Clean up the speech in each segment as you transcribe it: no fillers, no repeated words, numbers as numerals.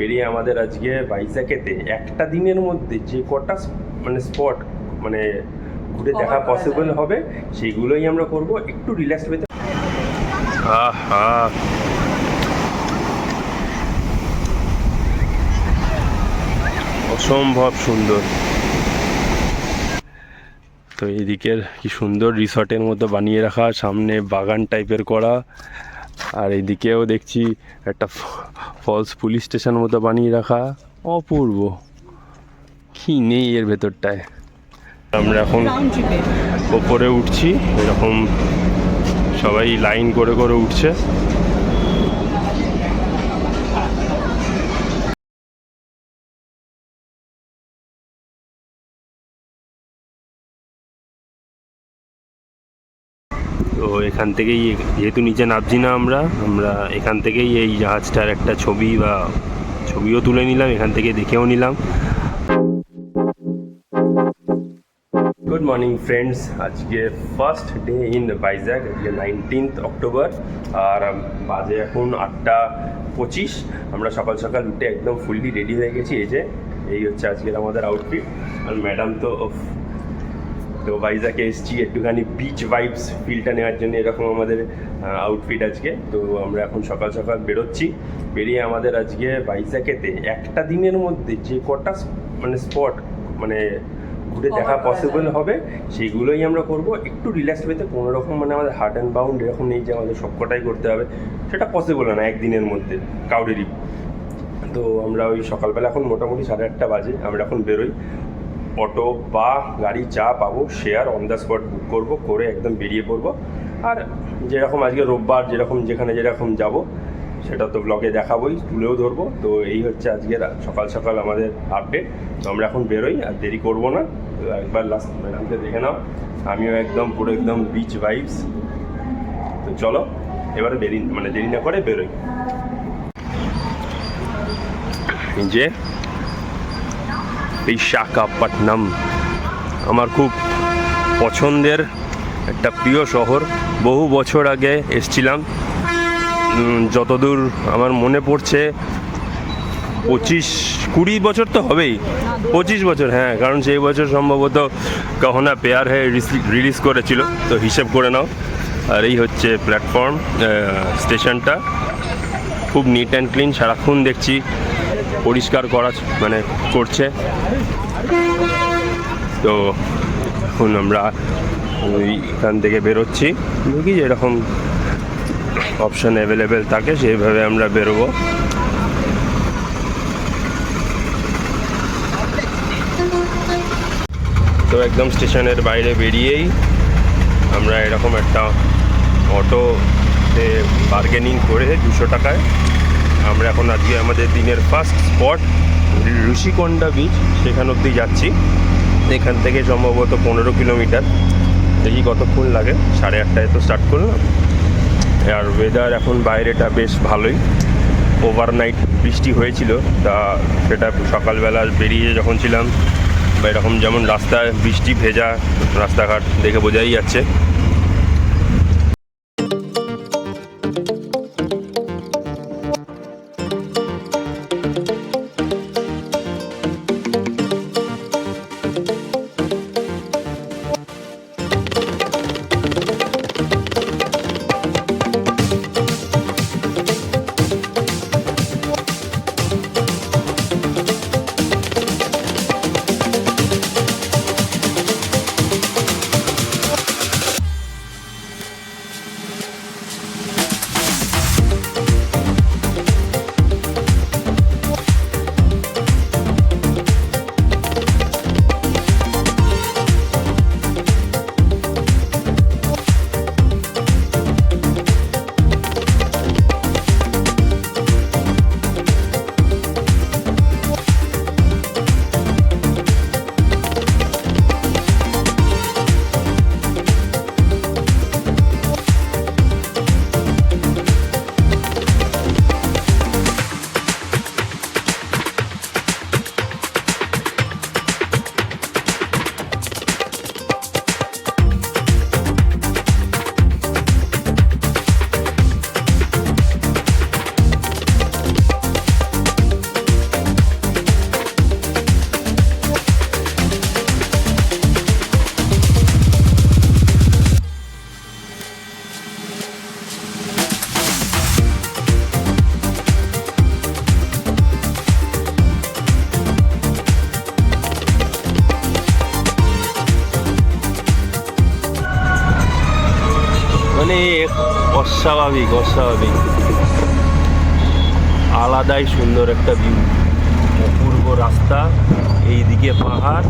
বেরিয়ে আমাদের আজকে ভাইজ্যাকেতে একটা দিনের মধ্যে যে কটা মানে স্পট মানে ঘুরে দেখা পসিবল হবে সেইগুলোই আমরা করব, একটু রিল্যাক্স পেতে। আহা, অসম্ভব সুন্দর। তো এদিকের কি সুন্দর রিসর্টের মতো বানিয়ে রাখা, সামনে বাগান টাইপের করা, আর এইদিকেও দেখছি একটা ফলস পুলিশ স্টেশন মতো বানিয়ে রাখা। অপূর্ব, কি নেই এর ভেতরটায়। আমরা এখন ওপরে উঠছি, এরকম সবাই লাইন করে করে উঠছে। তো এখান থেকেই, যেহেতু নিচে নামছি না আমরা এখান থেকেই এই জাহাজটার একটা ছবিও তুলে নিলাম, এখান থেকে দেখেও নিলাম। গুড মর্নিং ফ্রেন্ডস, আজকে ফার্স্ট ডে ইন ভাইজ্যাক, আজকে 19th অক্টোবর, আর বাজে এখন 8:25। আমরা সকাল সকাল উঠে একদম ফুললি রেডি হয়ে গেছি। এই হচ্ছে আজকের আমাদের আউটফিট। আর ম্যাডাম তো ভাইজ্যাকে এসেছি একটুখানি বিচ ভাইবস ফিলটা নেওয়ার জন্য, এরকম আমাদের আউটফিট আজকে। তো আমরা এখন সকাল সকাল বেরোচ্ছি। বেরিয়ে আমাদের আজকে ভাইজ্যাকেতে একটা দিনের মধ্যে যে কটা মানে স্পট মানে ঘুরে দেখা পসিবল হবে সেইগুলোই আমরা করব, একটু রিল্যাক্স পেতে। কোনো রকম মানে আমাদের হার্ড অ্যান্ড বাউন্ড এরকম নেই যে আমাদের সবকটাই করতে হবে, সেটা পসিবল না একদিনের মধ্যে কাউরেরই। তো আমরা ওই সকালবেলা এখন মোটামুটি 8:30 বাজে, আমরা এখন বেরোই। অটো বা গাড়ি যা পাবো শেয়ার অন দ্য স্পট বুক করবো, করে একদম বেরিয়ে পড়বো। আর যেরকম আজকে রোববার যেখানে যেরকম যাব সেটা তো ব্লগে দেখাবোই, তুলেও ধরবো। তো এই হচ্ছে আজকে সকাল সকাল আমাদের আপডেট। তো আমরা এখন বেরোই, আর দেরি করবো না। তো একবার লাস্ট ম্যাডামকে দেখে নাও, আমিও পুরো একদম বিচ ভাইবস। তো চলো এবারে দেরি না করে বেরোই। যে বিশাখাপট্টনম আমার খুব পছন্দের একটা প্রিয় শহর। বহু বছর আগে এসছিলাম, যতদূর আমার মনে পড়ছে 25-20 বছর তো হবেই, 25 বছর, হ্যাঁ, কারণ সেই বছর সম্ভবত কহনা পেয়ার হয়ে রিলিজ করেছিল, তো হিসেব করে নাও। আর এই হচ্ছে প্ল্যাটফর্ম, স্টেশনটা খুব নিট অ্যান্ড ক্লিন, সারাক্ষণ দেখছি পরিষ্কার করছে। তো এখন আমরা এখান থেকে বেরোচ্ছি, দেখি যেরকম অপশান অ্যাভেলেবেল থাকে সেইভাবে আমরা বেরোবো। তো একদম স্টেশনের বাইরে বেরিয়েই আমরা এরকম একটা অটোতে বার্গেনিং করে 200 টাকায় আমরা এখন আজকে আমাদের দিনের ফার্স্ট স্পট ঋষিকোন্ডা বিচ, সেখান অবধি যাচ্ছি। এখান থেকে সম্ভবত 15 কিলোমিটার, দেখি কতক্ষণ লাগে। 8:30টায় তো স্টার্ট করলাম। আর ওয়েদার এখন বাইরেটা বেশ ভালোই, ওভারনাইট বৃষ্টি হয়েছিল, তা সেটা সকালবেলা বেরিয়ে যখন ছিলাম বা এরকম যেমন রাস্তায় বৃষ্টি ভেজা রাস্তাঘাট দেখে বোঝাই যাচ্ছে। অস্বাভাবিক অস্বাভাবিক, আলাদাই সুন্দর একটা ভিউ, অপূর্ব রাস্তা, এইদিকে পাহাড়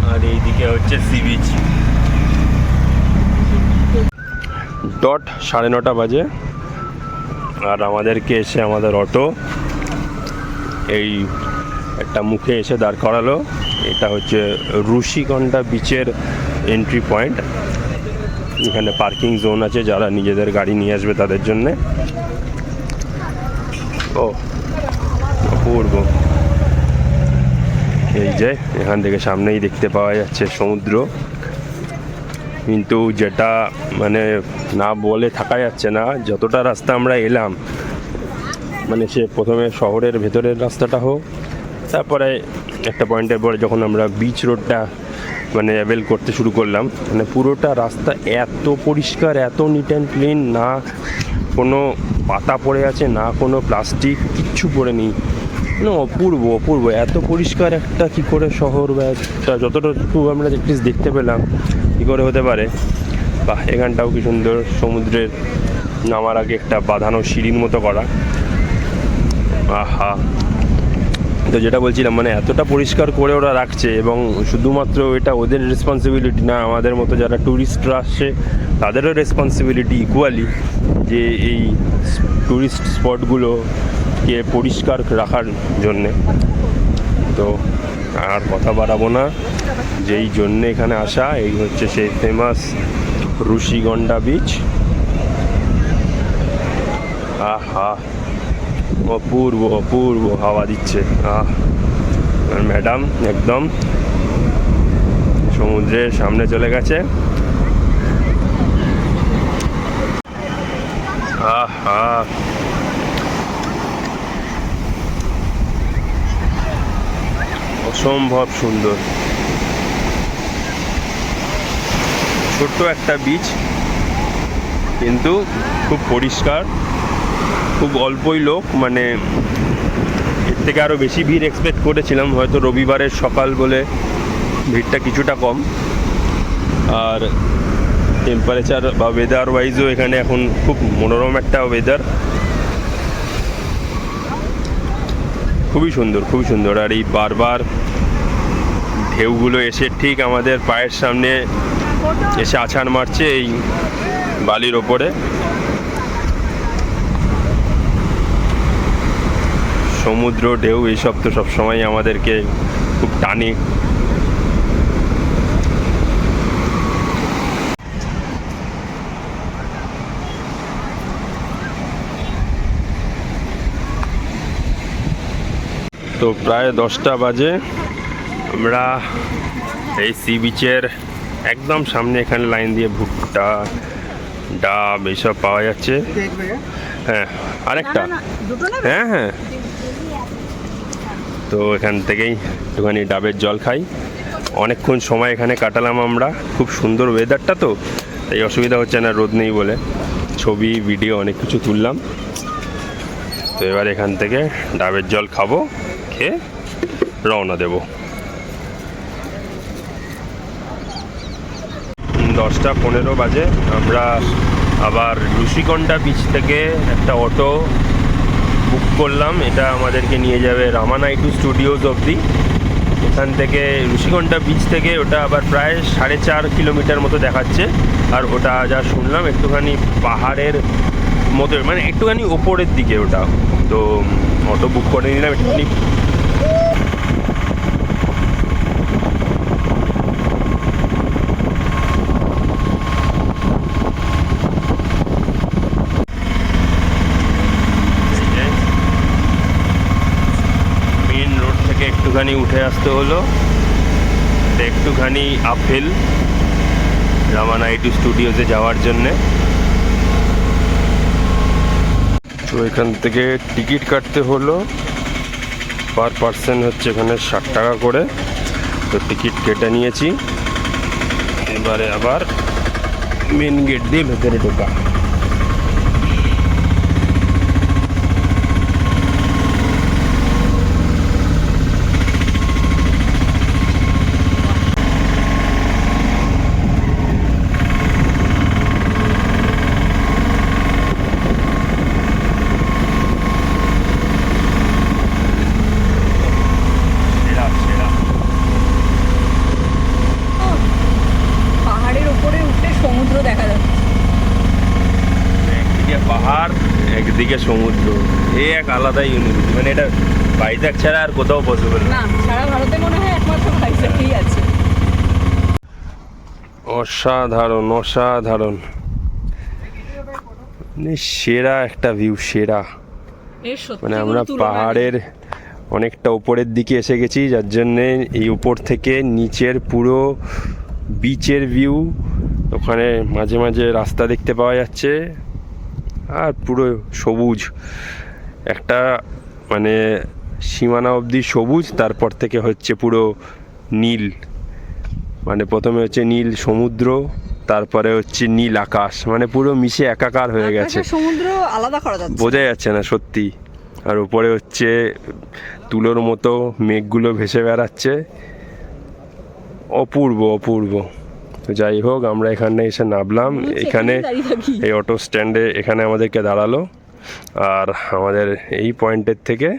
আর এইদিকে হচ্ছে সি বিচ। ডট 9:30 বাজে, আর আমাদেরকে এসে আমাদের অটো এই একটা মুখে এসে দাঁড় করালো। এটা হচ্ছে ঋষিকন্ডা বিচের এন্ট্রি পয়েন্ট। এখানে পার্কিং জোন আছে, যারা নিজেদের গাড়ি নিয়ে আসবে তাদের জন্যে। ও অপূর্ব, এই যে এখান থেকে সামনেই দেখতে পাওয়া যাচ্ছে সমুদ্র, কিন্তু যেটা মানে না বলে থাকা যাচ্ছে না, যতটা রাস্তা আমরা এলাম, মানে সে প্রথমে শহরের ভেতরের রাস্তাটা হোক, তারপরে একটা পয়েন্টের পরে যখন আমরা বিচ রোডটা মানে অ্যাভেল করতে শুরু করলাম, মানে পুরোটা রাস্তা এত পরিষ্কার, এত নিট অ্যান্ড ক্লিন, না কোনো পাতা পড়ে আছে, না কোনো প্লাস্টিক, কিচ্ছু পড়ে নেই, মানে অপূর্ব অপূর্ব। এত পরিষ্কার একটা কী করে শহর বা একটা যতটুকু আমরা অ্যাটলিস্ট দেখতে পেলাম, কী করে হতে পারে। বা এখানটাও কি সুন্দর, সমুদ্রের নামার আগে একটা বাঁধানো সিঁড়ির মতো করা। আহা, তো যেটা বলছিলাম, মানে এতটা পরিষ্কার করে ওরা রাখছে, এবং শুধুমাত্র এটা ওদের রেসপন্সিবিলিটি না, আমাদের মতো যারা ট্যুরিস্টরা আসছে তাদেরও রেসপন্সিবিলিটি ইকুয়ালি, যে এই ট্যুরিস্ট স্পটগুলোকে পরিষ্কার রাখার জন্যে। তো আর কথা বাড়াবো না, যেই জন্যে এখানে আসা, এই হচ্ছে সেই ফেমাস ঋষিকন্ডা বিচ। আহা, অপূর্ব অপূর্ব হাওয়া দিচ্ছে। আর ম্যাডাম একদম সমুদ্রের সামনে চলে গেছে। আহা, অসম্ভব সুন্দর, ছোট্ট একটা বিচ, কিন্তু খুব পরিষ্কার, খুব অল্পই লোক, মানে এর থেকে আরও বেশি ভিড় এক্সপেক্ট করেছিলাম, হয়তো রবিবারের সকাল বলে ভিড়টা কিছুটা কম। আর টেম্পারেচার বা ওয়েদার ওয়াইজও এখানে এখন খুব মনোরম একটা ওয়েদার, খুবই সুন্দর খুবই সুন্দর। আর এই বারবার ঢেউগুলো এসে ঠিক আমাদের পায়ের সামনে এসে আছাড় মারছে এই বালির ওপরে। সমুদ্র ঢেউ এইসব তো সবসময় আমাদেরকে খুব টানে। তো প্রায় 10টা বাজে, আমরা এই সি বিচের একদম সামনে, এখানে লাইন দিয়ে ভুট্টা, ডাব এইসব পাওয়া যাচ্ছে। হ্যাঁ, আরেকটা, হ্যাঁ হ্যাঁ। তো এখান থেকেই একটুখানি ডাবের জল খাই। অনেকক্ষণ সময় এখানে কাটালাম আমরা, খুব সুন্দর ওয়েদারটা, তো তাই অসুবিধা হচ্ছে না, রোদ নেই বলে। ছবি ভিডিও অনেক কিছু তুললাম। তো এবার এখান থেকে ডাবের জল খাবো, খেয়ে রওনা দেব। 10টা 15 বাজে, আমরা আবার ঋষিকন্ডা বিচ থেকে একটা অটো বুক করলাম। এটা আমাদেরকে নিয়ে যাবে রামানাইডু স্টুডিওজ অবধি। এখান থেকে ঋষিকন্ডা বিচ থেকে ওটা আবার প্রায় 4.5 কিলোমিটার মতো দেখাচ্ছে। আর ওটা যা শুনলাম একটুখানি পাহাড়ের মতো, মানে একটুখানি ওপরের দিকে ওটা। তো অটো বুক করে নিলাম একটুখানি। মেন রোড থেকে একটুখানি উঠে আসতে হলো, একটুখানি আপহিল রামানাইডু স্টুডিওতে যাওয়ার জন্যে। তো এখান থেকে টিকিট কাটতে হলো, পার পার্সন হচ্ছে এখানে 60 টাকা করে। তো টিকিট কেটে নিয়েছি, এবারে আবার মেন গেট দিয়ে ভেতরে ঢোকা। চারিদিকে সমুদ্র, এই এক আলাদাই অনুভূতি। মানে এটা ভাইজ্যাক ছাড়া আর কোথাও পসিবল না, সারা ভারতে মনে হয় একমাত্র ভাইজ্যাগেই আছে। অসাধারণ অসাধারণ, মানে সেরা একটা ভিউ, সেরা। মানে আমরা পাহাড়ের অনেকটা উপরের দিকে এসে গেছি, যার জন্যে এই উপর থেকে নিচের পুরো বিচের ভিউ, ওখানে মাঝে মাঝে রাস্তা দেখতে পাওয়া যাচ্ছে, আর পুরো সবুজ একটা, মানে সীমানা অবধি সবুজ, তারপর থেকে হচ্ছে পুরো নীল। মানে প্রথমে হচ্ছে নীল সমুদ্র, তারপরে হচ্ছে নীল আকাশ, মানে পুরো মিশে একাকার হয়ে গেছে, সমুদ্র আলাদা করা যাচ্ছে, বোঝা যাচ্ছে না সত্যি। আর উপরে হচ্ছে তুলোর মতো মেঘগুলো ভেসে বেড়াচ্ছে, অপূর্ব অপূর্ব। তো যাই হোক, আমরা এখানে এসে নামলাম, এখানে এই অটো স্ট্যান্ডে এখানে আমাদেরকে দাঁড়ালো, আর আমাদের এই পয়েন্টের থেকে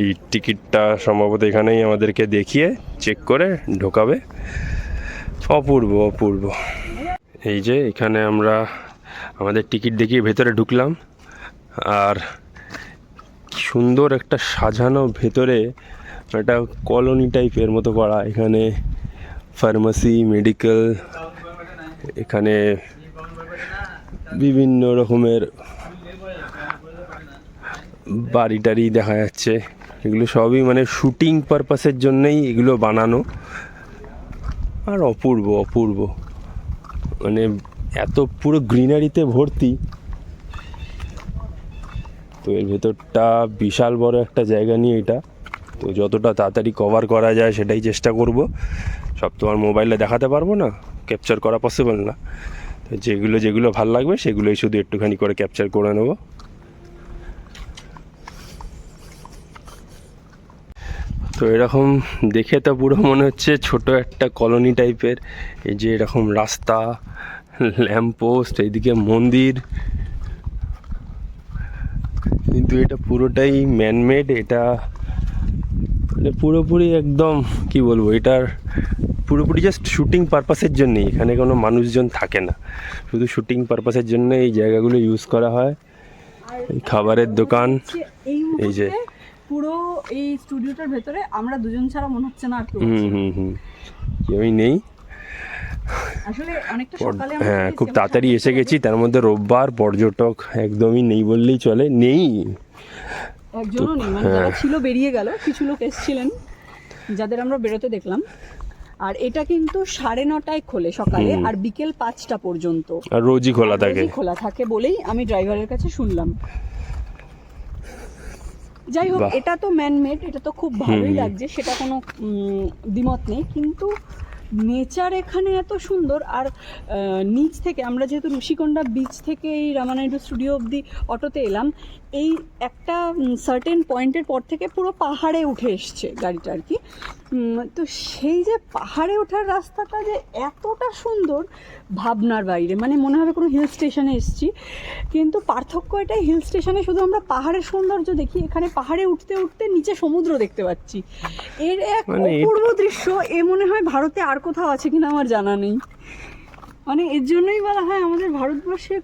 এই টিকিটটা সম্ভবত এখানেই আমাদেরকে দেখিয়ে চেক করে ঢোকাবে। অপূর্ব অপূর্ব। এই যে এখানে আমরা আমাদের টিকিট দেখিয়ে ভেতরে ঢুকলাম, আর সুন্দর একটা সাজানো ভেতরে, একটা কলোনি টাইপের মতো করা। এখানে ফার্মেসি, মেডিকেল, এখানে বিভিন্ন রকমের বাড়ি টাড়ি দেখা যাচ্ছে। এগুলো সবই মানে শুটিং পারপাসের জন্যই এগুলো বানানো, আর অপূর্ব অপূর্ব, মানে এত পুরো গ্রিনারিতে ভর্তি। তো এর ভেতরটা বিশাল বড় একটা জায়গা নিয়ে এটা, তো যতটা তাড়াতাড়ি কভার করা যায় সেটাই চেষ্টা করব। সব তো আর মোবাইলে দেখাতে পারবো না, ক্যাপচার করা পসিবল না। তো যেগুলো যেগুলো ভাল লাগবে সেগুলোই শুধু একটুখানি করে ক্যাপচার করে নেব। তো এরকম দেখে তো পুরো মনে হচ্ছে ছোট একটা কলোনি টাইপের। এই যে এরকম রাস্তা, ল্যাম্পপোস্ট, এইদিকে মন্দির, কিন্তু এটা পুরোটাই ম্যানমেড। এটা মানে পুরোপুরি একদম কি বলবো, এটার পুরোপুরি জাস্ট শুটিং পারপাসের জন্যই। এখানে কোনো মানুষজন থাকে না, শুধু শুটিং পারপাসের জন্য এই জায়গাগুলো ইউজ করা হয়। এই খাবারের দোকান, এই যে পুরো এই স্টুডিওটার ভেতরে আমরা দুজন ছাড়া মনে হচ্ছে না আর কেউ। কেউই নেই আসলে অনেকটা সকালে হ্যাঁ, খুব তাড়াতাড়ি এসে গেছি, তার মধ্যে রোববার, পর্যটক একদমই নেই বললেই চলে, নেই একজনও নেই। মানে যারা ছিল বেরিয়ে গেল, কিছু লোক এসেছিলেন যাদের আমরা বেরোতে দেখলাম। আর এটা কিন্তু 9:30টায় খোলে সকালে, আর বিকেল 5টা পর্যন্ত, আর রোজই খোলা থাকে। খোলা থাকে বলেই আমি ড্রাইভারের কাছে শুনলাম। যাই হোক, এটা তো ম্যানমেড, এটা তো খুব ভালোই লাগছে, সেটা কোনো দ্বিমত নেই। কিন্তু নেচার এখানে এত সুন্দর। আর নিচ থেকে আমরা যেহেতু ঋষিকোণা বিচ থেকে এই রামানাইডু স্টুডিও অবধি অটোতে এলাম, এই একটা সার্টেন পয়েন্টের পর থেকে পুরো পাহাড়ে উঠে এসছে গাড়িটা আর কি। তো সেই যে পাহাড়ে ওঠার রাস্তাটা যে এতটা সুন্দর, ভাবনার বাইরে। মানে মনে হবে কোনো হিল স্টেশনে এসেছি। কিন্তু পার্থক্য এটাই, হিল স্টেশনে শুধু আমরা পাহাড়ের সৌন্দর্য দেখি, এখানে পাহাড়ে উঠতে উঠতে নিচে সমুদ্র দেখতে পাচ্ছি। এর এক অপূর্ব দৃশ্য, এ মনে হয় ভারতে আর কোথাও আছে কিনা আমার জানা নেই। মানে এর জন্যই বলা হয় আমাদের ভারতবর্ষে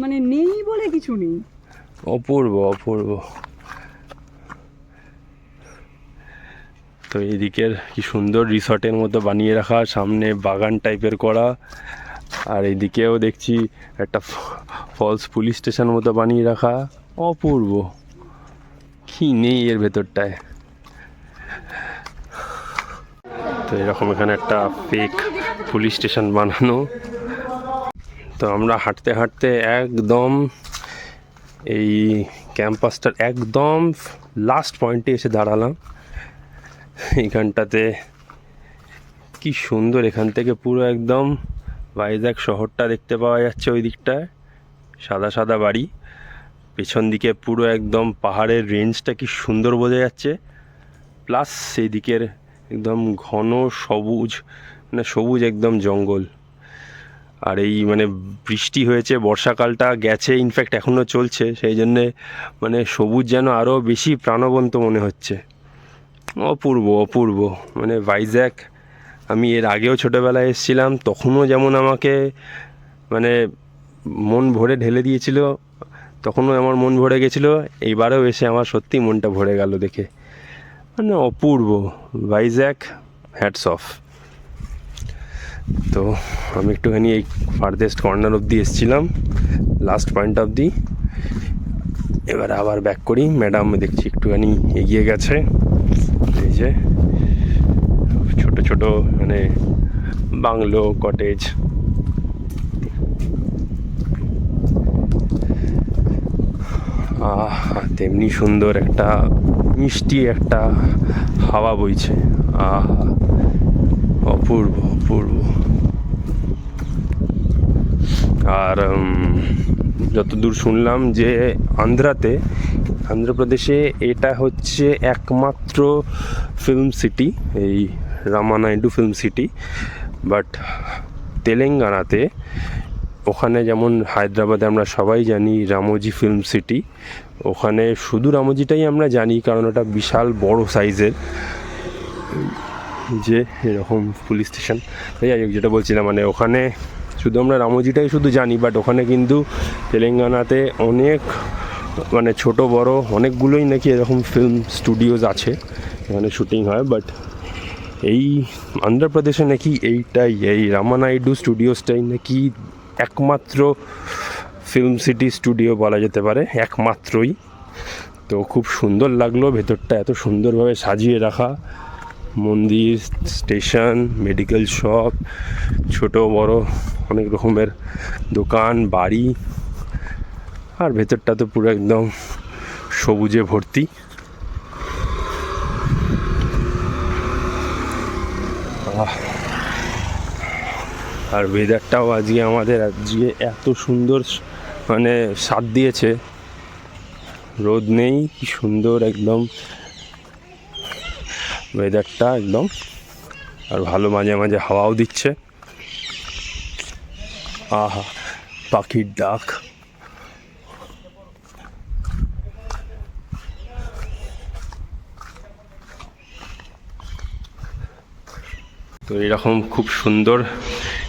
মানে নেই বলে কিছু নেই। অপূর্ব অপূর্ব। তো এইদিকের কি সুন্দর রিসর্টের মতো বানিয়ে রাখা, সামনে বাগান টাইপের করা, আর এইদিকেও দেখছি একটা ফলস পুলিশ স্টেশন মতো বানিয়ে রাখা। অপূর্ব, কি নেই এর ভেতরটায়। তো এরকম এখানে একটা ফেক পুলিশ স্টেশন বানানো। তো আমরা হাঁটতে হাঁটতে একদম এই ক্যাম্পাসটার একদম লাস্ট পয়েন্টে এসে দাঁড়ালাম। এইখানটাতে কি সুন্দর, এখান থেকে পুরো একদম ভাইজ্যাগ শহরটা দেখতে পাওয়া যাচ্ছে। ওই দিকটায় সাদা সাদা বাড়ি, পেছন দিকে পুরো একদম পাহাড়ের রেঞ্জটা কি সুন্দর বোঝা যাচ্ছে। প্লাস সেই দিকের একদম ঘন সবুজ, মানে সবুজ একদম জঙ্গল। আর এই মানে বৃষ্টি হয়েছে, বর্ষাকালটা গেছে, ইনফ্যাক্ট এখনও চলছে, সেই জন্যে মানে সবুজ যেন আরও বেশি প্রাণবন্ত মনে হচ্ছে। অপূর্ব অপূর্ব। মানে ভাইজ্যাগ আমি এর আগেও ছোটোবেলায় এসেছিলাম, তখনও যেমন আমাকে মানে মন ভরে ঢেলে দিয়েছিল, তখনও আমার মন ভরে গেছিলো, এইবারেও এসে আমার সত্যি মনটা ভরে গেল দেখে, মানে অপূর্ব। Vizag, hats off. তো আমি একটুখানি এই ফার্দেস্ট কর্নার অবধি এসেছিলাম, লাস্ট পয়েন্ট অবধি। এবারে আবার ব্যাক করি। ম্যাডাম দেখছি একটুখানি এগিয়ে গেছে। এই যে ছোট ছোট মানে বাংলো, কটেজ। তেমনি সুন্দর একটা মিষ্টি একটা হাওয়া বইছে। অপূর্ব অপূর্ব। আর যতদূর শুনলাম যে আন্ধ্রপ্রদেশে এটা হচ্ছে একমাত্র ফিল্ম সিটি, এই রামানাইডু ফিল্ম সিটি। বাট তেলেঙ্গানাতে, ওখানে যেমন হায়দ্রাবাদে আমরা সবাই জানি রামোজি ফিল্ম সিটি, ওখানে শুধু রামোজিটাই আমরা জানি, কারণ ওটা বিশাল বড় সাইজের, যে এরকম পুলিশ স্টেশন। যাই হোক, যেটা বলছিলাম, মানে ওখানে শুধু আমরা রামোজিটাই শুধু জানি, বাট ওখানে কিন্তু তেলেঙ্গানাতে অনেক মানে ছোট বড় অনেকগুলোই নাকি এরকম ফিল্ম স্টুডিওজ আছে, এখানে শুটিং হয়। বাট এই অন্ধ্রপ্রদেশে নাকি এই রামানাইডু স্টুডিওসটাই নাকি একমাত্র ফিল্ম সিটি স্টুডিও বলা যেতে পারে, একমাত্রই। তো খুব সুন্দর লাগলো ভেতরটা, এত সুন্দরভাবে সাজিয়ে রাখা, মন্দির, স্টেশন, মেডিকেল শপ, ছোট বড় অনেক রকমের দোকান, বাড়ি। আর ভেতরটা তো পুরো একদম সবুজে ভর্তি। আর ওয়েদারটাও আজকে এত সুন্দর মানে সাথ দিয়েছে, রোদ নেই, কি সুন্দর একদম ওয়েদারটা একদম। আর ভালো, মাঝে মাঝে হাওয়াও দিচ্ছে। পাখির ডাক। তো এরকম খুব সুন্দর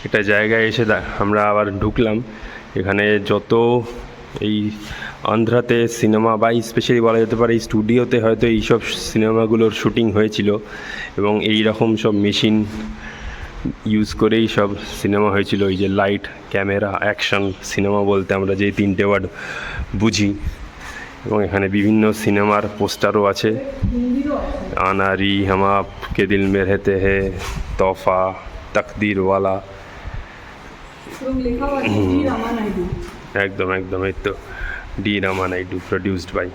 একটা জায়গায় এসে আমরা আবার ঢুকলাম। এখানে যত এই আন্ধ্রাতে সিনেমা, বা স্পেশালি বলা যেতে পারে এই স্টুডিওতে হয়তো এইসব সিনেমাগুলোর শুটিং হয়েছিল, এবং এই রকম সব মেশিন ইউজ করেই সব সিনেমা হয়েছিল। এই যে লাইট, ক্যামেরা, অ্যাকশন সিনেমা বলতে আমরা যে তিনটে ওয়ার্ড বুঝি। এবং এখানে বিভিন্ন সিনেমার পোস্টারও আছে, আনারি, হাম আপকে দিল মে রহতে হে, তোহফা, তাকদিরওয়ালা। একদম একদম, এই তো ডি রামানাইডু, প্রডিউসড বাই।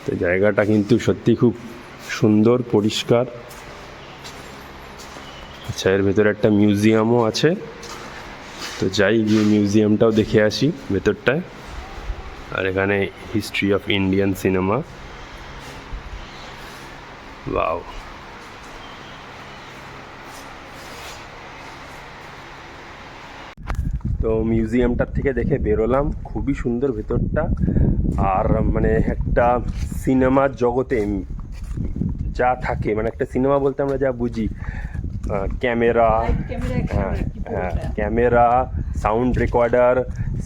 তো জায়গাটা কিন্তু সত্যি খুব সুন্দর, পরিষ্কার। আচ্ছা, এর ভেতরে একটা মিউজিয়ামও আছে, তো যাই গিয়ে মিউজিয়ামটাও দেখে আসি ভেতরটায়। আর এখানে history of Indian cinema. Wow. তো মিউজিয়ামটার থেকে দেখে বেরোলাম, খুবই সুন্দর ভেতরটা। আর মানে একটা সিনেমার জগতে যা থাকে, মানে একটা সিনেমা বলতে আমরা যা বুঝি, camera, camera, sound recorder,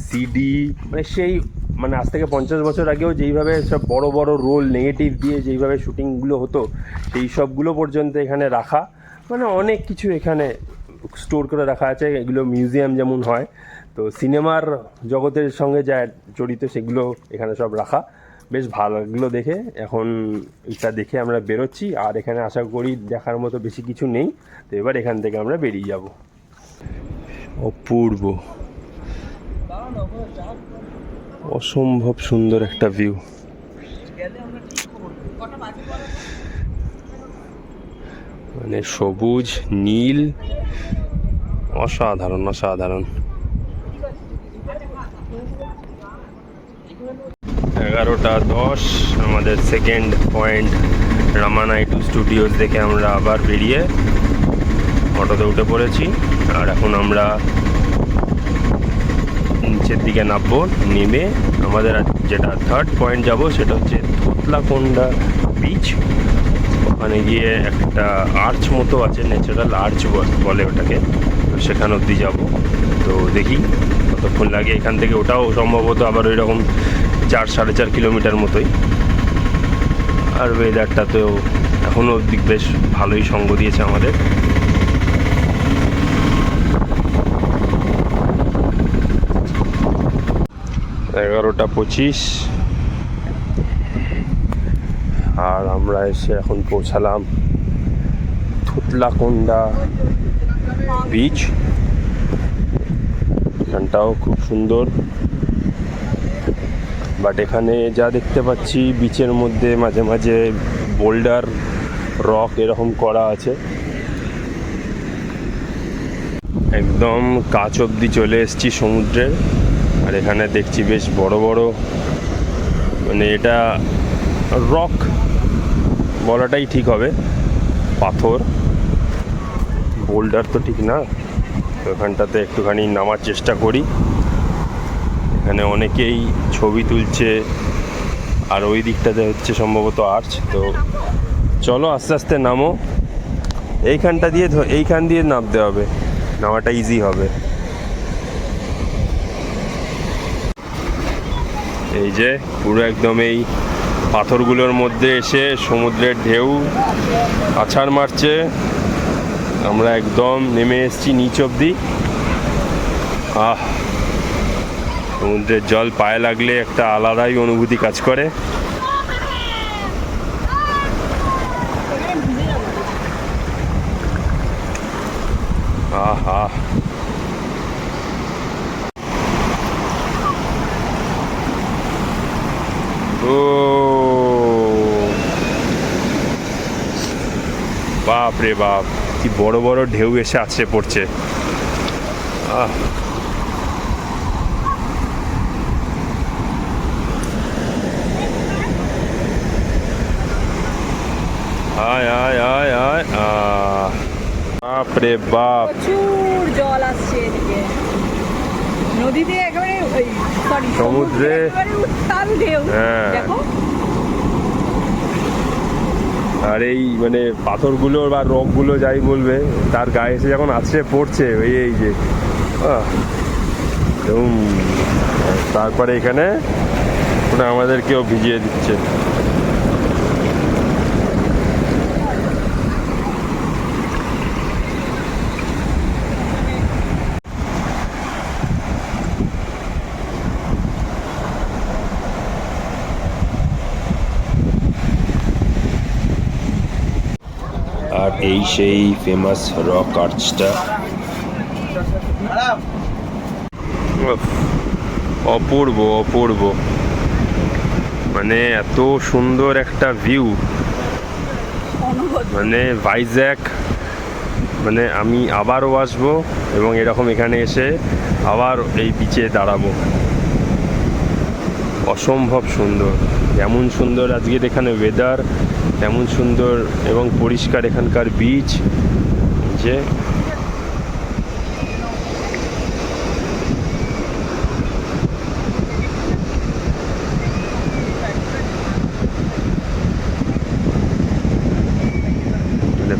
CD, মানে সেই মানে আজ থেকে 50 বছর আগেও যেইভাবে সব বড় বড় রোল নেগেটিভ দিয়ে যেইভাবে শুটিংগুলো হতো, সেই সবগুলো পর্যন্ত এখানে রাখা। মানে অনেক কিছু এখানে স্টোর করে রাখা আছে। এগুলো মিউজিয়াম যেমন হয়, তো সিনেমার জগতের সঙ্গে যা জড়িত সেগুলো এখানে সব রাখা। বেশ ভালো লাগলো দেখে। এখন এটা দেখে আমরা বেরোচ্ছি, আর এখানে আশা করি দেখার মতো বেশি কিছু নেই। তো এবার এখান থেকে আমরা বেরিয়ে যাব। অপূর্ব, অসম্ভব সুন্দর একটা ভিউ। মানে সবুজ, নীল, অসাধারণ অসাধারণ। 11:10 আমাদের সেকেন্ড পয়েন্ট রামানাইডু স্টুডিওস দেখে আমরা আবার বেরিয়ে অটোতে উঠে পড়েছি। আর এখন আমরা নিচের দিকে নামবো। নেমে আমাদের যেটা থার্ড পয়েন্ট যাব সেটা হচ্ছে ধোতলাকোন্ডা বিচ। ওখানে গিয়ে একটা আর্চ মতো আছে, ন্যাচারাল আর্চ বলে ওটাকে, তো সেখান অবধি যাব। তো দেখি কতক্ষণ লাগে এখান থেকে, ওটাও সম্ভবত আবার ওই রকম 4-4.5 কিলোমিটার মতোই। আর ওয়েদারটা তো এখনও অবধি বেশ ভালোই সঙ্গ দিয়েছে আমাদের। এগারোটা 25 আর আমরা এসে এখন পৌঁছালাম থুতলাকোন্ডা বিচ। এখানটাও খুব সুন্দর, বাট এখানে যা দেখতে পাচ্ছি বিচের মধ্যে মাঝে মাঝে বোল্ডার রক এরকম করা আছে। একদম কাছ অবধি চলে এসেছি সমুদ্রের। আর এখানে দেখছি বেশ বড় বড়, মানে এটা রক বলাটাই ঠিক হবে, পাথর, বোল্ডার তো ঠিক না। তো এখানটাতে একটুখানি নামার চেষ্টা করি। এখানে অনেকেই ছবি তুলছে, আর ওই দিকটাতে হচ্ছে সম্ভবত আর্চ। তো চলো আস্তে আস্তে নামো, এইখান দিয়ে নামতে হবে, নামাটা ইজি হবে। এই যে পুরো একদম এই পাথরগুলোর মধ্যে এসে সমুদ্রের ঢেউ আছাড় মারছে। আমরা একদম নেমে এসেছি নিচ অবধি। সমুদ্রের জল পায়ে লাগলে একটা আলাদাই অনুভূতি কাজ করে। আহা, ও বাপ রে বাপ, কি বড় বড় ঢেউ এসে আছড়ে পড়ছে। আয় আয় আয় আয়, বাপ রে বাপ, প্রচুর জল আসছে এদিকে নদীতে, একেবারে সমুদ্রে উত্তাল ঢেউ। হ্যাঁ, দেখো আর এই মানে পাথরগুলো বা রকগুলো যাই বলবে, তার গায়ে এসে যখন আছড়ে পড়ছে, এই যে তারপরে এখানে ওটা আমাদেরকেও ভিজিয়ে দিচ্ছে। আর এই সেই ফেমাস রক আর্চটা, অপূর্ব অপূর্ব, মানে এত সুন্দর একটা ভিউ। মানে ভাইজ্যাক, মানে আমি আবারও আসবো এবং এরকম এখানে এসে আবার এই বিচে দাঁড়াবো। অসম্ভব সুন্দর, যেমন সুন্দর আজকের এখানে ওয়েদার, তেমন সুন্দর এবং পরিষ্কার এখানকার বিচ। যে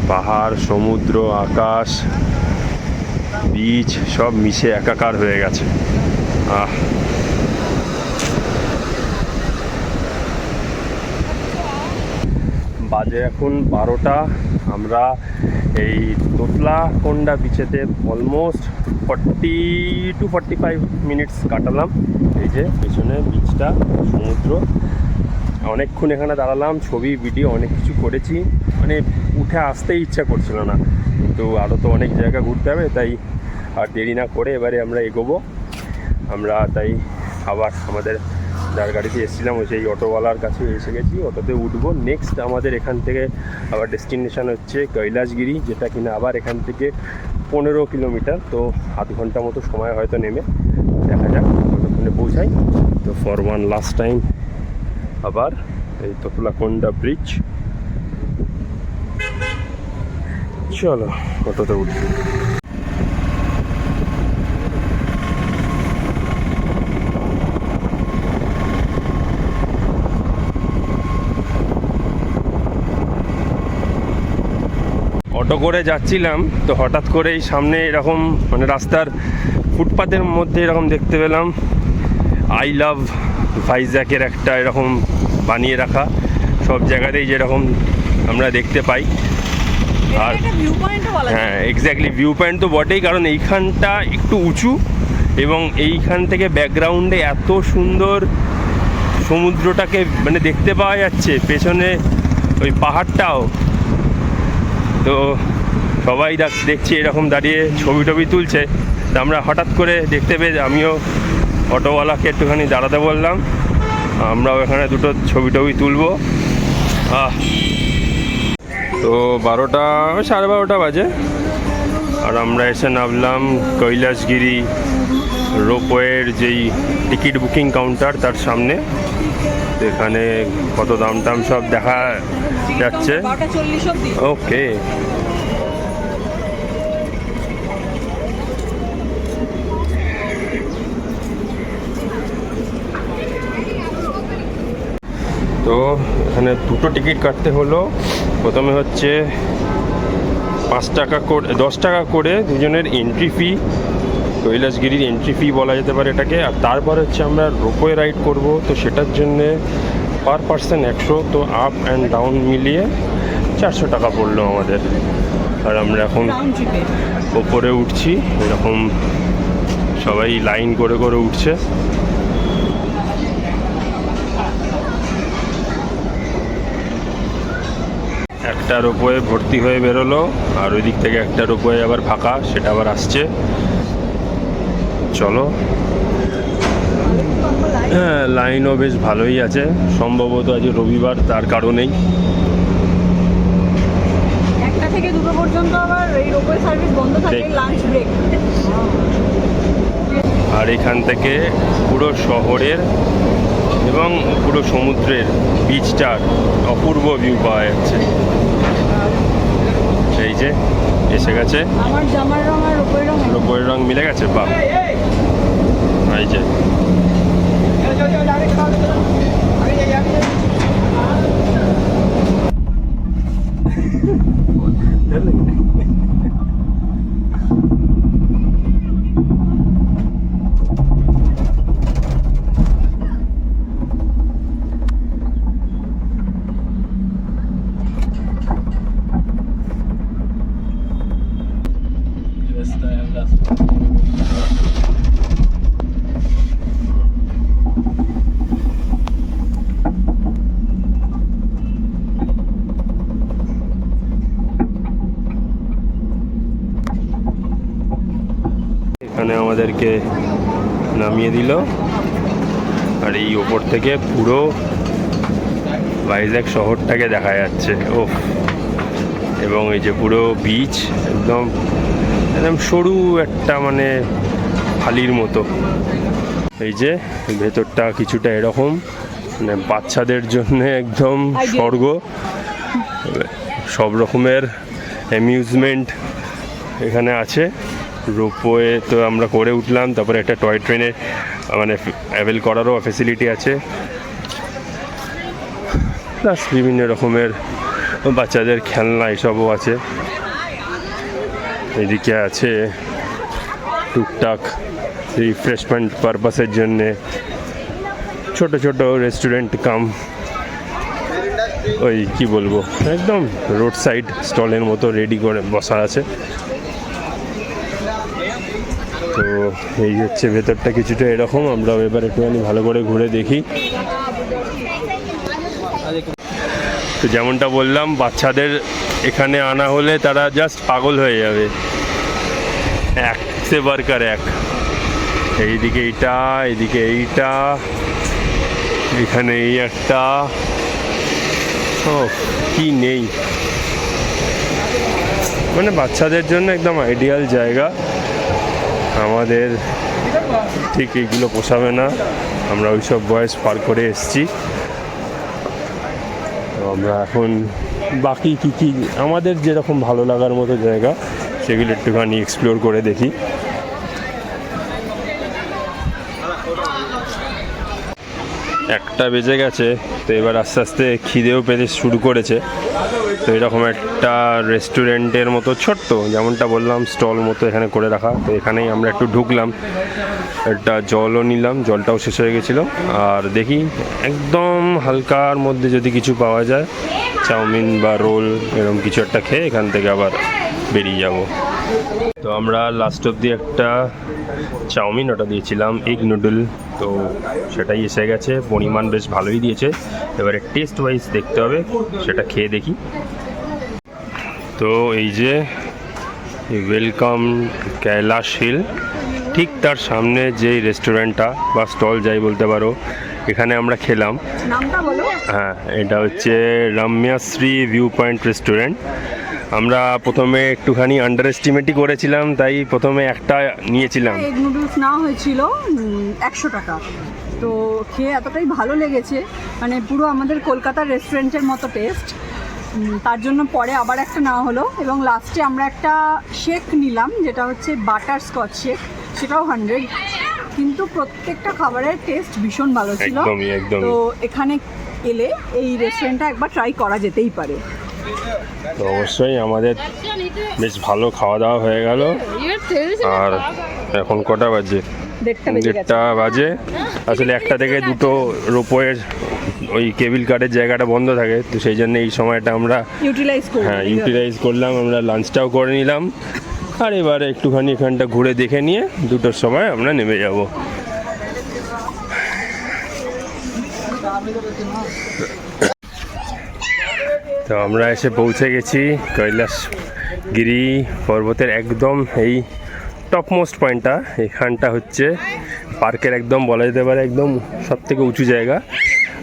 পাহাড়, সমুদ্র, আকাশ, বিচ সব মিশে একাকার হয়ে গেছে। বাজে এখন 12টা। আমরা এই তোতলাকোন্ডা বিচেতে অলমোস্ট 40-45 মিনিটস কাটালাম। এই যে পেছনে বিচটা, সমুদ্র, অনেকক্ষণ এখানে দাঁড়ালাম, ছবি ভিডিও অনেক কিছু করেছি, মানে উঠে আসতেই ইচ্ছা করছিল না, কিন্তু আরও তো অনেক জায়গা ঘুরতে হবে, তাই আর দেরি না করে এবারে আমরা এগোবো। আমরা তাই আবার আমাদের যার গাড়িতে এসেছিলাম ওই সেই অটোওয়ালার কাছে এসে গেছি, অটোতে উঠবো। নেক্সট আমাদের এখান থেকে আবার ডেস্টিনেশান হচ্ছে কৈলাসগিরি, যেটা কিনা আবার এখান থেকে 15 কিলোমিটার। তো আধ ঘন্টা মতো সময় হয়তো নেমে, দেখা যাক কতক্ষণে পৌঁছাই। তো ফর ওয়ান লাস্ট টাইম আবার এই তোতলাকোন্ডা ব্রিজ। চলো অটোতে উঠি। অটো করে যাচ্ছিলাম, তো হঠাৎ করেই সামনে এরকম মানে রাস্তার ফুটপাতের মধ্যে এরকম দেখতে পেলাম আই লাভ ভাইজ্যাকের একটা এরকম বানিয়ে রাখা, সব জায়গাতেই যেরকম আমরা দেখতে পাই। আর হ্যাঁ, এক্স্যাক্টলি ভিউ পয়েন্ট তো বটেই, কারণ এইখানটা একটু উঁচু এবং এইখান থেকে ব্যাকগ্রাউন্ডে এত সুন্দর সমুদ্রটাকে মানে দেখতে পাওয়া যাচ্ছে, পেছনে ওই পাহাড়টাও। তো সবাই দেখছি এরকম দাঁড়িয়ে ছবি টবি তুলছে, তা আমরা হঠাৎ করে দেখতে পেয়ে আমিও অটোওয়ালাকে একটুখানি দাঁড়াতে বললাম, আমরাও এখানে দুটো ছবি টবি তুলবো। তো 12টা 12:30 বাজে, আর আমরা এসে নামলাম কৈলাসগিরি রোপওয়ের যেই টিকিট বুকিং কাউন্টার তার সামনে। এখানে কত দাম টাম সব দেখা যাচ্ছে। ওকে, তো এখানে দুটো টিকিট কাটতে হলো। প্রথমে হচ্ছে 5 টাকা করে 10 টাকা করে দুজনের এন্ট্রি ফি, কৈলাসগিরির এন্ট্রি ফি বলা যেতে পারে এটাকে। আর তারপর হচ্ছে আমরা রোপওয়ে রাইড করব, তো সেটার জন্যে পার পার্সন 100, তো আপ অ্যান্ড ডাউন মিলিয়ে 400 টাকা পড়লো আমাদের। আর আমরা এখন ওপরে উঠছি, এরকম সবাই লাইন করে করে উঠছে। একটা রোপওয়ে ভর্তি হয়ে বেরোলো, আর ওই দিক থেকে একটা রোপওয়ে আবার ফাঁকা, সেটা আবার আসছে। চলো, হ্যাঁ লাইনও বেশ ভালোই আছে, সম্ভবত আজ রবিবার তার কারণেই। 1টা থেকে 2টো পর্যন্ত আবার এই রোপওয়ে সার্ভিস বন্ধ থাকে, লাঞ্চ ব্রেক। আর এখান থেকে পুরো শহরের এবং পুরো সমুদ্রের বিচটার অপূর্ব ভিউ পাওয়া যাচ্ছে। এই যে এসে গেছে, আমার জামার রং আর রোপওয়ের রং মিলে গেছে। বাহ, এই যে এখানে আমাদেরকে নামিয়ে দিল, আর এই ওপর থেকে পুরো ভাইজ্যাক শহরটাকে দেখা যাচ্ছে। ও, এবং এই যে পুরো বিচ একদম একদম সরু একটা মানে ফালির মতো। এই যে ভেতরটা কিছুটা এরকম, মানে বাচ্চাদের জন্য একদম স্বর্গ। সব রকমের অ্যামিউজমেন্ট এখানে আছে। রোপওয়ে তো আমরা করে উঠলাম, তারপরে একটা টয় ট্রেনে মানে অ্যাভেল করারও ফ্যাসিলিটি আছে, প্লাস বিভিন্ন রকমের বাচ্চাদের খেলনা এসবও আছে। এদিকে আছে টুকটাক রিফ্রেশমেন্ট পারপাসের জন্যে ছোট ছোট রেস্টুরেন্ট কাম, ওই কি বলবো, একদম রোড সাইড স্টলের মতো রেডি করে বসা আছে। তো এই হচ্ছে ভেতরটা কিছুটা এরকম। আমরা এবার একটুখানি ভালো করে ঘুরে দেখি। তো যেমনটা বললাম, বাচ্চাদের এখানে আনা হলে তারা জাস্ট পাগল হয়ে যাবে, এক সে বারকার এক। এইদিকে এইটা, এইদিকে এইটা, এখানে এই একটা, ও কি নেই, মানে বাচ্চাদের জন্য একদম আইডিয়াল জায়গা। আমাদের ঠিক এইগুলো পোষাবে না, আমরা ওইসব বয়স পার করে এসছি। তো আমরা এখন বাকি কী কী আমাদের যেরকম ভালো লাগার মতো জায়গা সেগুলো একটুখানি এক্সপ্লোর করে দেখি। 1টা বেজে গেছে, তো এবার আস্তে আস্তে খিদেও পেতে শুরু করেছে। তো এরকম একটা রেস্টুরেন্টের মতো ছোট্ট, যেমনটা বললাম স্টল মতো এখানে করে রাখা। তো এখানেই আমরা একটু ঢুকলাম, একটা জলও নিলাম, জলটাও শেষ হয়ে গেছিলো। আর দেখি একদম হালকার মধ্যে যদি কিছু পাওয়া যায়, চাউমিন বা রোল এরকম কিছু একটা খেয়ে এখান থেকে আবার বেরিয়ে যাব। তো আমরা লাস্ট অবধি একটা চাউমিন ওটা দিয়েছিলাম এগ নুডল, তো সেটাই এসে গেছে। পরিমাণ বেশ ভালোই দিয়েছে, এবারে টেস্ট ওয়াইজ দেখতে হবে, সেটা খেয়ে দেখি। তো এই যে ওয়েলকাম কৈলাস হিল, ঠিক তার সামনে যেই রেস্টুরেন্টটা বা স্টল যাই বলতে পারো, এখানে আমরা খেলাম। নামটা বলো। হ্যাঁ, এটা হচ্ছে রম্যাশ্রী ভিউ পয়েন্ট রেস্টুরেন্ট। আমরা প্রথমে একটুখানি আন্ডার এস্টিমেটই করেছিলাম, তাই প্রথমে একটা নিয়েছিলাম। এগ নুডলস নেওয়া হয়েছিল 100 টাকা। তো খেয়ে এতটাই ভালো লেগেছে, মানে পুরো আমাদের কলকাতার রেস্টুরেন্টের মতো টেস্ট। তার জন্য পরে আবার একটা নেওয়া হলো, এবং লাস্টে আমরা একটা শেক নিলাম, যেটা হচ্ছে বাটার স্কচ শেক, সেটাও 100। কিন্তু প্রত্যেকটা খাবারের টেস্ট ভীষণ ভালো ছিল। একদমই। তো এখানে এলে এই রেস্টুরেন্টটা একবার ট্রাই করা যেতেই পারে। তো অবশ্যই আমাদের বেশ ভালো খাওয়া দাওয়া হয়ে গেল। আর এখন কটা বাজে? 1:30 বাজে। আসলে 1টা থেকে 2টো রোপওয়ের ওই কেবিল কারের জায়গাটা বন্ধ থাকে, তো সেই জন্য এই সময়টা আমরা ইউটিলাইজ করলাম। আমরা লাঞ্চটাও করে নিলাম, আর এবারে একটুখানি এখানটা ঘুরে দেখে নিয়ে 2টোর সময় আমরা নেমে যাব। তো আমরা এসে পৌঁছে গেছি কৈলাসগিরি পর্বতের একদম এই টপমোস্ট পয়েন্টটা। এখানটা হচ্ছে পার্কের একদম বলা যেতে পারে একদম সবথেকে উঁচু জায়গা।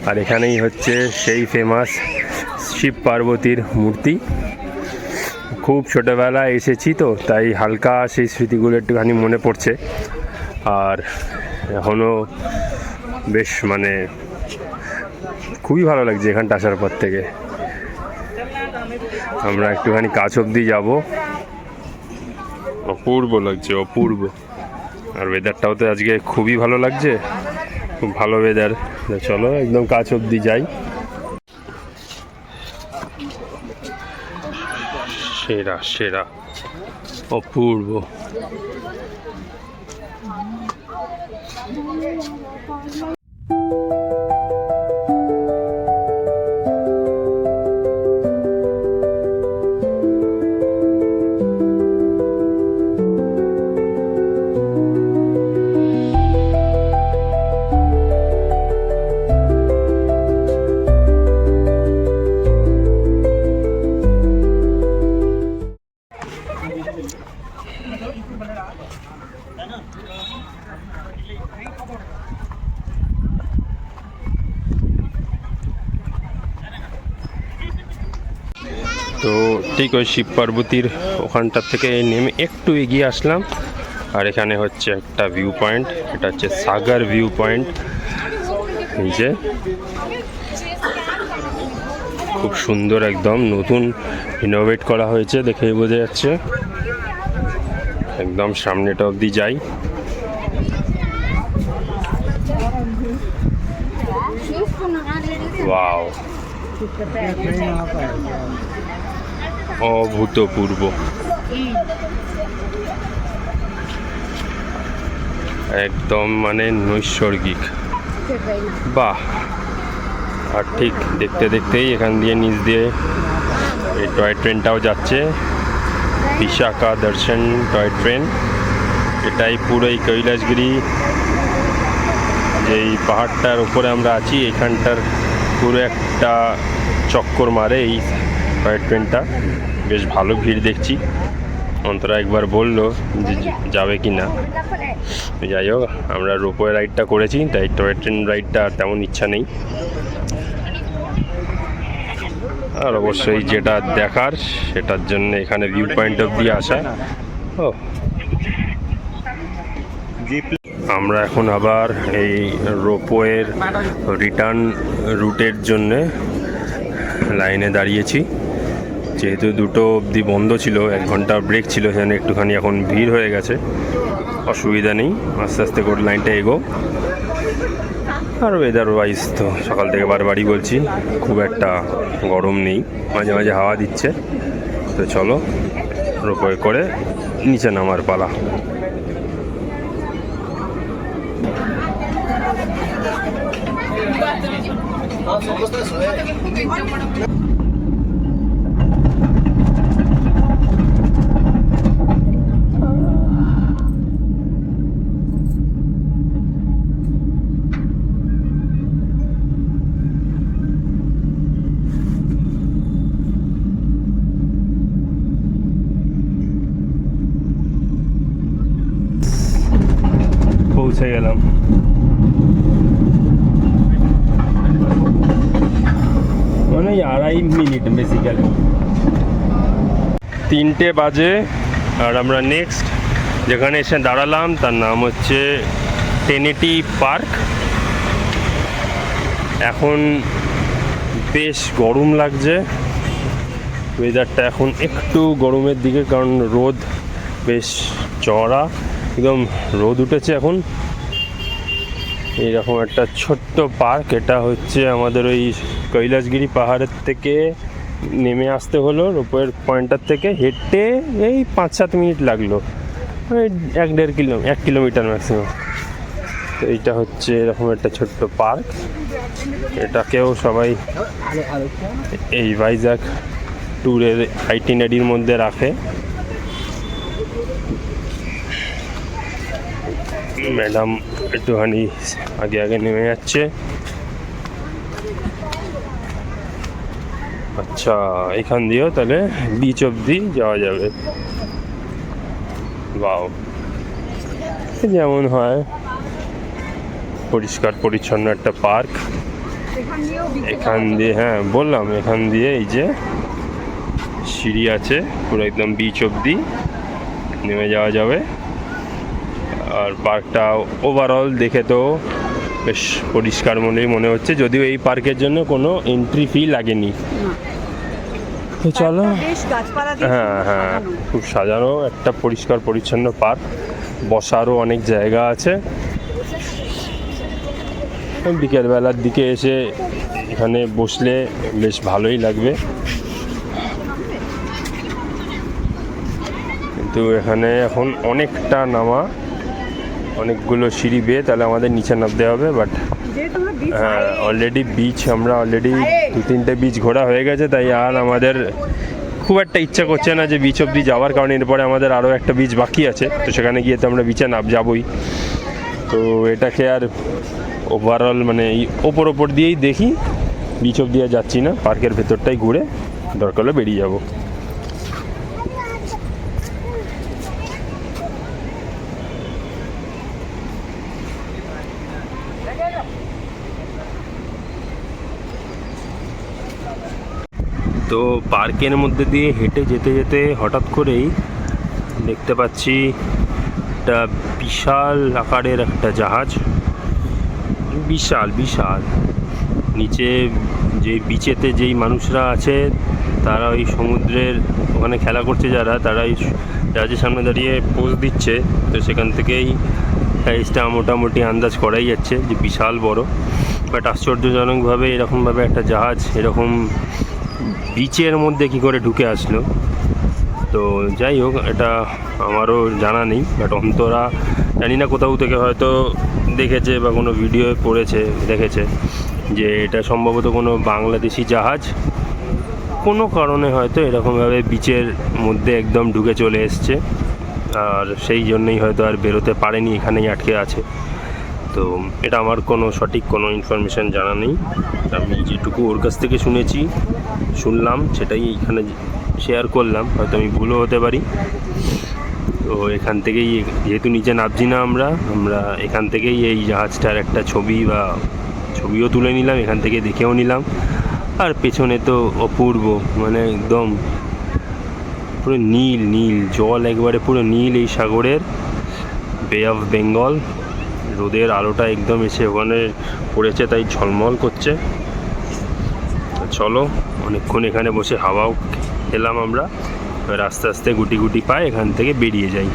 আর এখানেই হচ্ছে সেই ফেমাস শিব পার্বতীর মূর্তি। খুব ছোটোবেলায় এসেছি, তো তাই হালকা সেই স্মৃতিগুলো একটুখানি মনে পড়ছে। আর এখনও বেশ মানে খুবই ভালো লাগছে এখানটা আসার পর থেকে। আমরা একটুখানি কাছ অবধি যাব। অপূর্ব লাগছে, অপূর্ব। আর ওয়েদারটাও তো আজকে খুবই ভালো লাগছে, খুব ভালো ওয়েদার। চলো একদম কাছ অবধি যাই। সেরা সেরা, অপূর্ব। তো ঠিক ওই শিব পার্বতীর ওখানটার থেকে নেমে একটু এগিয়ে আসলাম, আর এখানে হচ্ছে একটা ভিউ পয়েন্ট। এটা হচ্ছে সাগর ভিউ পয়েন্ট। এই যে খুব সুন্দর, একদম নতুন ইনোভেট করা হয়েছে, দেখেই বোঝা যাচ্ছে। একদম সামনেটা অবধি যাই। ওয়াও, অভূতপূর্ব, একদম মানে নৈসর্গিক। বাহ। আর ঠিক দেখতে দেখতেই এখান দিয়ে নিচ দিয়ে এই টয় ট্রেনটাও যাচ্ছে, বিশাখা দর্শন টয় ট্রেন। এটাই পুরো এই কৈলাসগিরি যেই পাহাড়টার উপরে আমরা আছি, এখানটার পুরো একটা চক্কর মারে এই টয় ট্রেনটা। বেশ ভালো ভিড় দেখছি। অন্তরা একবার বললো যে যাবে কি না। যাই হোক, আমরা রোপওয়ে রাইডটা করেছি, তাই টয় ট্রেন রাইডটা আর তেমন ইচ্ছা নেই। আর অবশ্যই যেটা দেখার সেটার জন্য এখানে ভিউ পয়েন্ট অবধি আসা। ও, আমরা এখন আবার এই রোপওয়ের রিটার্ন রুটের জন্যে লাইনে দাঁড়িয়েছি। যেহেতু 2টো অবধি বন্ধ ছিল, 1 ঘন্টা ব্রেক ছিল, সেখানে একটুখানি এখন ভিড় হয়ে গেছে। অসুবিধা নেই, আস্তে আস্তে করে লাইনটা এগো। আর ওয়েদার ওয়াইজ তো সকাল থেকে বারবারই বলছি খুব একটা গরম নেই, মাঝে মাঝে হাওয়া দিচ্ছে। তো চলো রোপওয়ে করে নিচে নামার পালা। পৌঁছে গেলাম। মানে 2.5 মিনিট বেসিক্যালি। 3টে বাজে আর আমরা নেক্সট যেখানে এসে দাঁড়ালাম তার নাম হচ্ছে টেনেটি পার্ক। এখন বেশ গরম লাগছে, ওয়েদারটা এখন একটু গরমের দিকে, কারণ রোদ বেশ চড়া, একদম রোদ উঠেছে এখন। এইরকম একটা ছোট্ট পার্ক, এটা হচ্ছে আমাদের ওই কৈলাসগিরি পাহাড়ের থেকে নেমে আসতে হলো রোপওয়ের পয়েন্টটার থেকে, হেঁটে এই 5-7 মিনিট লাগলো, ওই 1 কিলোমিটার ম্যাক্সিমাম। তো এইটা হচ্ছে এরকম একটা ছোট্ট পার্ক, এটাকেও সবাই এই ভাইজ্যাগ ট্যুরের আইটিনারির মধ্যে রাখে। ম্যাডাম একটুখানি আগে আগে নেমে যাচ্ছে। আচ্ছা, এখান দিয়েও তাহলে বিচ অবধি যাওয়া যাবে। বাও, যেমন হয় পরিষ্কার পরিচ্ছন্ন একটা পার্ক। এখান দিয়ে, হ্যাঁ বললাম, এখান দিয়ে এই যে সিঁড়ি আছে, পুরো একদম বিচ অবধি নেমে যাওয়া যাবে। আর পার্কটা ওভারঅল দেখে তো বেশ পরিষ্কার মনে হচ্ছে, যদিও এই পার্কের জন্য কোনো এন্ট্রি ফি লাগেনি। তো চলো, হ্যাঁ হ্যাঁ, খুব সাজানো একটা পরিষ্কার পরিচ্ছন্ন পার্ক, বসারও অনেক জায়গা আছে। বিকেলবেলার দিকে এসে এখানে বসলে বেশ ভালোই লাগবে, কিন্তু এখানে এখন অনেকটা নামা, অনেকগুলো সিঁড়ি বেয়ে তাহলে আমাদের নিচে নামতে হবে। বাট হ্যাঁ, অলরেডি বিচ, আমরা অলরেডি 2-3টে বিচ ঘোরা হয়ে গেছে, তাই আর আমাদের খুব একটা ইচ্ছা করছে না যে বিচ অবধি যাওয়ার, কারণ এরপরে আমাদের আরও একটা বিচ বাকি আছে, তো সেখানে গিয়ে তো আমরা বিচে যাবই। তো এটাকে আর ওভারঅল মানে এই ওপর দিয়েই দেখি, বিচ অবধি আর যাচ্ছি না, পার্কের ভেতরটাই ঘুরে দরকার হলে বেরিয়ে যাবো। তো পার্কের মধ্যে দিয়ে হেঁটে যেতে যেতে হঠাৎ করেই দেখতে পাচ্ছি একটা বিশাল আকারের একটা জাহাজ, বিশাল বিশাল। নিচে যে বিচেতে যেই মানুষরা আছে তারা ওই সমুদ্রের ওখানে খেলা করছে, যারা তারা এই জাহাজের সামনে দাঁড়িয়ে পোজ দিচ্ছে। তো সেখান থেকেই সাইজটা মোটামুটি আন্দাজ করাই যাচ্ছে যে বিশাল বড়। বাট আশ্চর্যজনকভাবে এরকমভাবে একটা জাহাজ এরকম বিচের মধ্যে কী করে ঢুকে আসলো, তো যাই হোক, এটা আমারও জানা নেই। বাট অন্তরা জানি না, কোথাও থেকে হয়তো দেখেছে বা কোনো ভিডিও দেখেছে যে এটা সম্ভবত কোনো বাংলাদেশি জাহাজ, কোনো কারণে হয়তো এরকমভাবে বিচের মধ্যে একদম ঢুকে চলে এসছে, আর সেই জন্যই হয়তো আর বেরোতে পারেনি, এখানেই আটকে আছে। তো এটা আমার কোনো সঠিক কোনো ইনফরমেশান জানা নেই, আমি যেটুকু ওর কাছ থেকে শুনলাম সেটাই এখানে শেয়ার করলাম, হয়তো আমি ভুলও হতে পারি। তো এখান থেকেই, যেহেতু নিচে নামছি না আমরা এখান থেকেই এই জাহাজটার একটা ছবিও তুলে নিলাম, এখান থেকে দেখেও নিলাম। আর পেছনে তো অপূর্ব, মানে একদম পুরো নীল নীল জল, একবারে পুরো নীল এই সাগরের, বে অফ বেঙ্গল। রোদের আলোটা একদম এসে ওখানে পড়েছে, তাই ঝলমল করছে। চলো, অনেকক্ষণ এখানে বসে হাওয়াও খেলাম আমরা, এবার আস্তে আস্তে গুটি গুটি পায়ে এখান থেকে বেরিয়ে যাই।